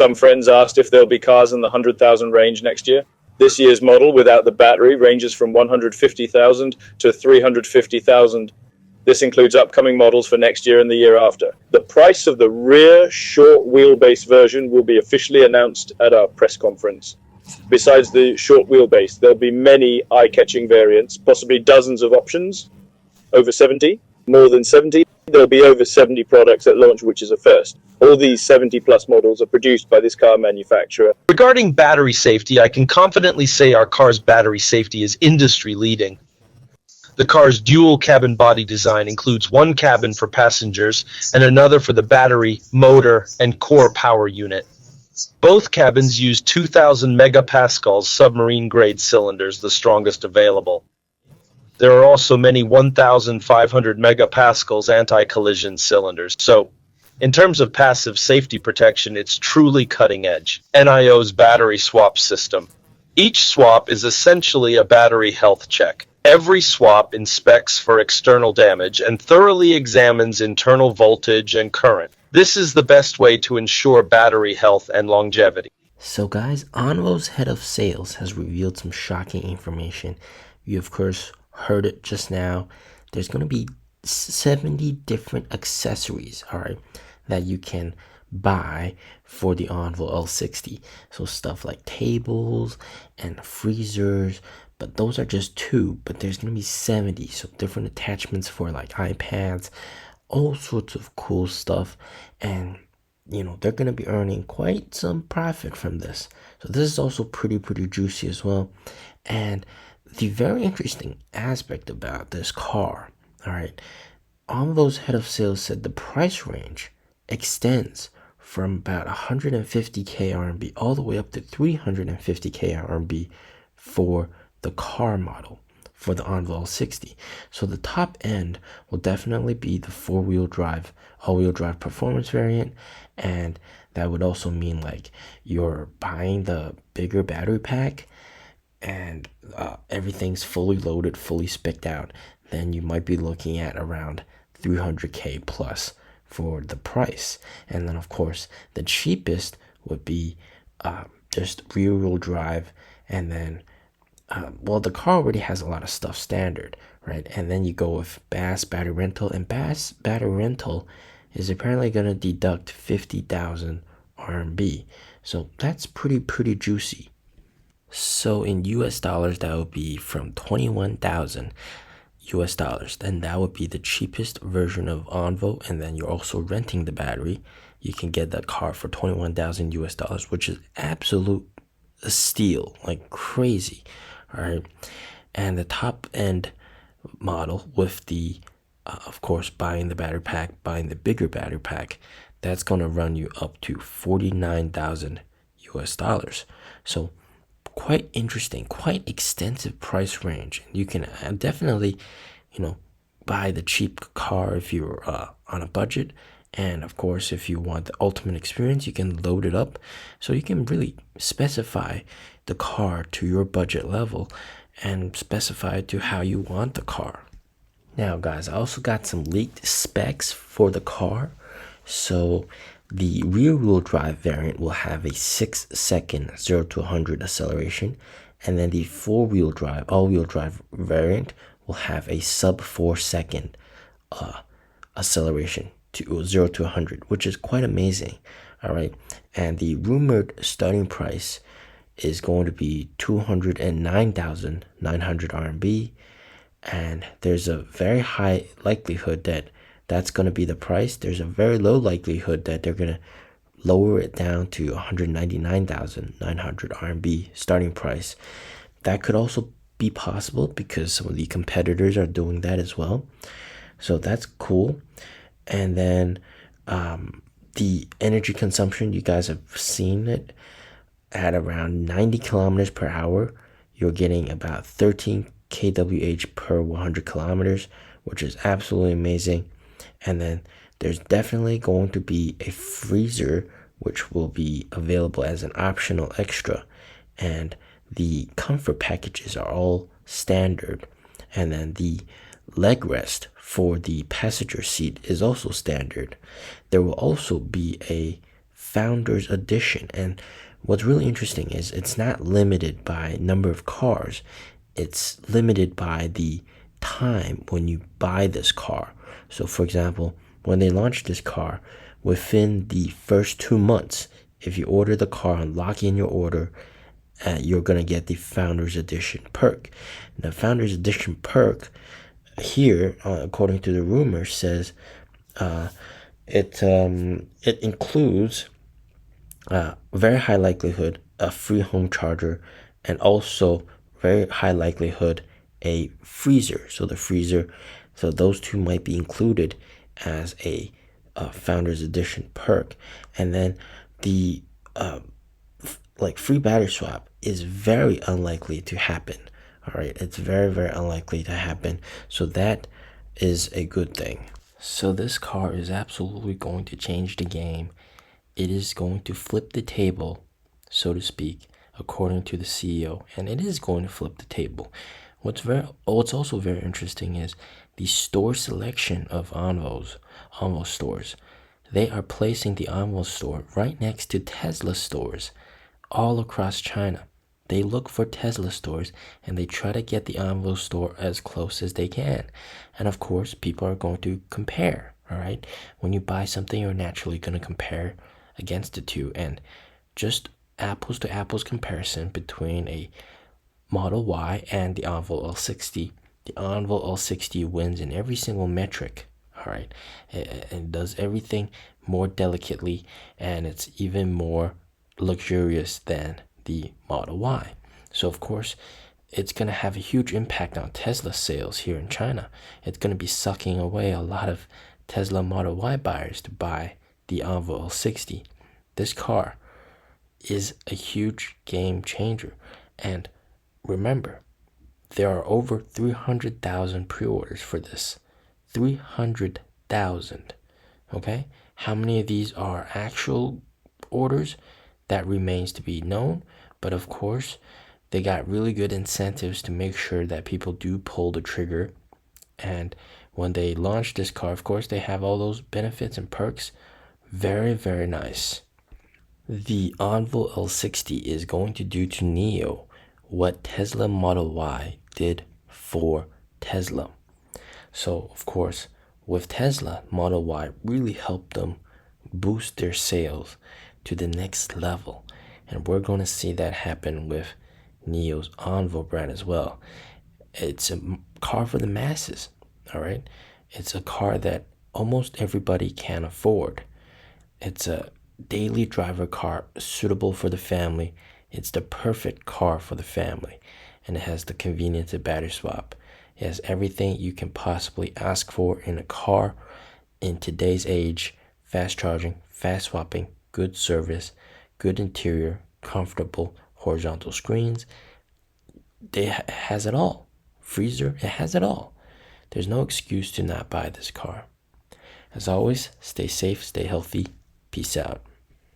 Some friends asked if there'll be cars in the 100,000 range next year. This year's model without the battery ranges from 150,000 to 350,000. This includes upcoming models for next year and the year after. The price of the rear short wheelbase version will be officially announced at our press conference. Besides the short wheelbase, there'll be many eye-catching variants, possibly dozens of options. Over 70, more than 70. There'll be over 70 products at launch, which is a first. All these 70-plus models are produced by this car manufacturer. Regarding battery safety, I can confidently say our car's battery safety is industry-leading. The car's dual cabin body design includes one cabin for passengers and another for the battery, motor, and core power unit. Both cabins use 2,000 megapascals submarine-grade cylinders, the strongest available. There are also many 1,500 megapascals anti-collision cylinders. So, in terms of passive safety protection, it's truly cutting edge. NIO's battery swap system. Each swap is essentially a battery health check. Every swap inspects for external damage and thoroughly examines internal voltage and current. This is the best way to ensure battery health and longevity. So guys, ONVO's head of sales has revealed some shocking information. You of course heard it just now. There's going to be 70 different accessories, all right, that you can buy for the ONVO L60. So stuff like tables and freezers, but those are just two, but there's going to be 70. So different attachments for like iPads, all sorts of cool stuff. And you know, they're going to be earning quite some profit from this. So this is also pretty juicy as well. And the very interesting aspect about this car, all right, ONVO's head of sales said the price range extends from about 150k RMB all the way up to 350k RMB for the car model for the ONVO L60. So the top end will definitely be the four-wheel drive, all-wheel drive performance variant, and that would also mean like you're buying the bigger battery pack and everything's fully loaded, fully spec'd out, then you might be looking at around 300k plus for the price. And then of course the cheapest would be just rear-wheel drive, and then well, the car already has a lot of stuff standard, right? And then you go with BAS battery rental, and BAS battery rental is apparently going to deduct 50,000 RMB. So that's pretty juicy. So in US dollars, that would be from 21,000 US dollars. Then that would be the cheapest version of ONVO. And then you're also renting the battery. You can get that car for 21,000 US dollars, which is absolute a steal, like crazy. All right. And the top end model with the, of course, buying the battery pack, buying the bigger battery pack, that's going to run you up to 49,000 US dollars. So quite interesting, quite extensive price range. You can definitely, you know, buy the cheap car if you're on a budget. And of course, if you want the ultimate experience, you can load it up. So you can really specify the car to your budget level and specify to how you want the car. Now guys, I also got some leaked specs for the car. So the rear wheel drive variant will have a 6-second 0 to 100 acceleration, and then the four wheel drive, all wheel drive variant will have a sub 4-second acceleration to 0 to 100, which is quite amazing. All right, and the rumored starting price is going to be 209,900 RMB, and there's a very high likelihood that that's going to be the price. There's a very low likelihood that they're going to lower it down to 199,900 RMB starting price. That could also be possible because some of the competitors are doing that as well. So that's cool. And then the energy consumption, you guys have seen it at around 90 kilometers per hour. You're getting about 13 kWh per 100 kilometers, which is absolutely amazing. And then there's definitely going to be a freezer, which will be available as an optional extra. And the comfort packages are all standard. And then the leg rest for the passenger seat is also standard. There will also be a Founders Edition. And what's really interesting is it's not limited by number of cars. It's limited by the time when you buy this car. So for example, when they launched this car, within the first 2 months, if you order the car and lock in your order, you're going to get the Founders Edition perk. The Founders Edition perk here, according to the rumor, says it includes very high likelihood a free home charger, and also very high likelihood a freezer. So those two might be included as a Founders Edition perk. And then the free battery swap is very unlikely to happen. All right, it's very, very unlikely to happen. So that is a good thing. So this car is absolutely going to change the game. It is going to flip the table, so to speak, according to the CEO, and it is going to flip the table. What's also very interesting is the store selection of ONVO stores. They are placing the ONVO store right next to Tesla stores all across China. They look for Tesla stores and they try to get the ONVO store as close as they can. And of course, people are going to compare, all right? When you buy something, you're naturally going to compare against the two, and just apples to apples comparison between a Model Y and the ONVO L60. The ONVO L60 wins in every single metric, all right? It does everything more delicately, and it's even more luxurious than the Model Y. So of course, it's going to have a huge impact on Tesla sales here in China. It's going to be sucking away a lot of Tesla Model Y buyers to buy the ONVO L60. This car is a huge game changer. And remember, there are over 300,000 pre-orders for this. 300,000. Okay? How many of these are actual orders? That remains to be known. But of course, they got really good incentives to make sure that people do pull the trigger. And when they launch this car, of course, they have all those benefits and perks. Very, very nice. The ONVO L60 is going to do to NIO what Tesla Model Y did for Tesla. So, of course, with Tesla, Model Y really helped them boost their sales to the next level. And we're going to see that happen with NIO's ONVO brand as well. It's a car for the masses, all right? It's a car that almost everybody can afford. It's a daily driver car suitable for the family. It's the perfect car for the family. And it has the convenience of battery swap. It has everything you can possibly ask for in a car in today's age. Fast charging, fast swapping, good service, good interior, comfortable horizontal screens. It has it all. Freezer, it has it all. There's no excuse to not buy this car. As always, stay safe, stay healthy. Peace out.